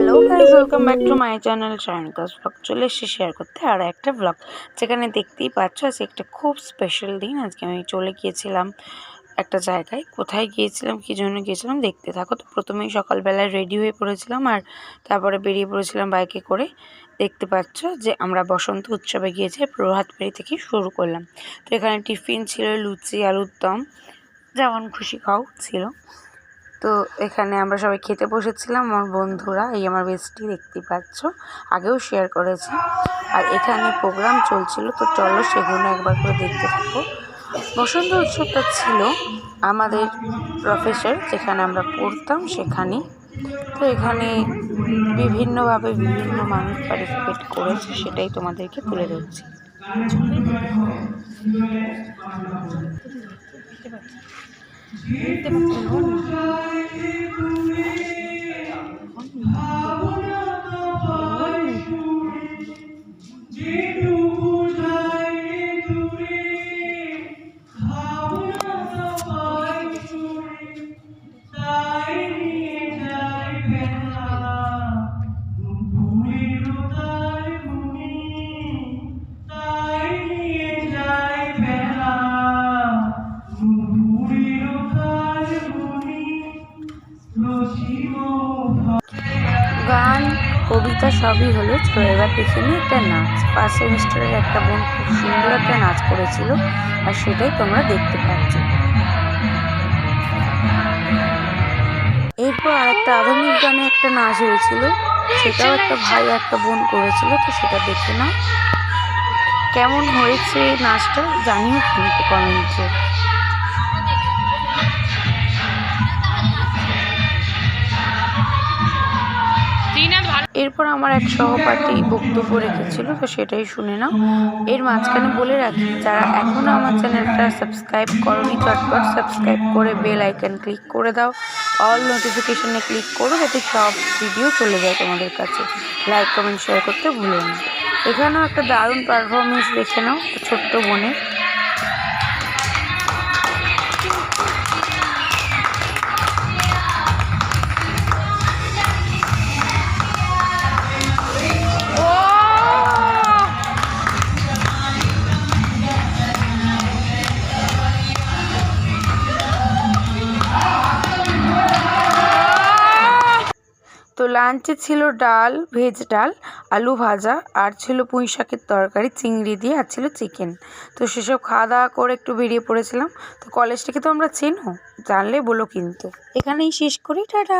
Hello guys, welcome back to my channel Sayanika's vlog. চলে এসেছি share করতে আরও একটা ব্লগ, যেখানে দেখতেই পাচ্ছ আজকে একটা খুব স্পেশাল দিন। আজকে আমি চলে গিয়েছিলাম একটা জায়গায়। কোথায় গিয়েছিলাম, কী জন্য গিয়েছিলাম দেখতে থাকো। তো প্রথমেই সকালবেলায় রেডি হয়ে পড়েছিলাম আর তারপরে বেরিয়ে পড়েছিলাম বাইকে করে। দেখতে পাচ্ছ যে আমরা বসন্ত উৎসবে গিয়েছি, প্রভাত ফেরি থেকে শুরু করলাম। তো এখানে টিফিন ছিল লুচি, আলুর দম, যেমন খুশি খাও ছিল। তো এখানে আমরা সবাই খেতে বসেছিলাম, আমার বন্ধুরা, এই আমার বেস্টি দেখতে পাচ্ছ, আগেও শেয়ার করেছি। আর এখানে প্রোগ্রাম চলছিল, তো চলো সেগুলো একবার করে দেখতে থাকো। বসন্ত উৎসবটা ছিল আমাদের প্রফেসর, যেখানে আমরা পড়তাম সেখানে। তো এখানে বিভিন্নভাবে বিভিন্ন মানুষ পার্টিসিপেট করেছে, সেটাই তোমাদেরকে তুলে ধরছি। গান, কবিতা সবই হলো। চলো এবার দেখে নিই একটা নাচ। ফার্স্ট সেমিস্টারের একটা বোন খুব সুন্দর একটা নাচ করেছিল, আর সেটাই তোমরা দেখতে পাচ্ছ। এরপর আর একটা আধুনিক গানে একটা নাচ হয়েছিল, সেটাও একটা ভাই একটা বোন করেছিল। তো সেটা দেখে নাও কেমন হয়েছে নাচটা, জানিও কিন্তু কমেন্টে। এরপর আমার এক সহপাঠী বক্তব্য রেখেছিল, তো সেটাই শুনে নাও। এর মাঝখানে বলে রাখি, যারা এখনও আমার চ্যানেলটা সাবস্ক্রাইব করোনি, চটপট সাবস্ক্রাইব করে বেল আইকন ক্লিক করে দাও, অল নোটিফিকেশনে ক্লিক করো, যাতে সব ভিডিও চলে যায় তোমাদের কাছে। লাইক, কমেন্ট, শেয়ার করতে ভুলো না। এখানেও একটা দারুণ পারফরমেন্স দেখে নাও ছোট্ট বোনের। তো লাঞ্চে ছিল ডাল, ভেজ ডাল, আলু ভাজা, আর ছিল পুঁই শাকের তরকারি চিংড়ি দিয়ে, আর ছিল চিকেন। তো সেসব খাওয়া দাওয়া করে একটু বেরিয়ে পড়েছিলাম। তো কলেজটাকে তো আমরা চেনো, জানলে বলো কিন্তু। এখানেই শেষ করি, টাটা।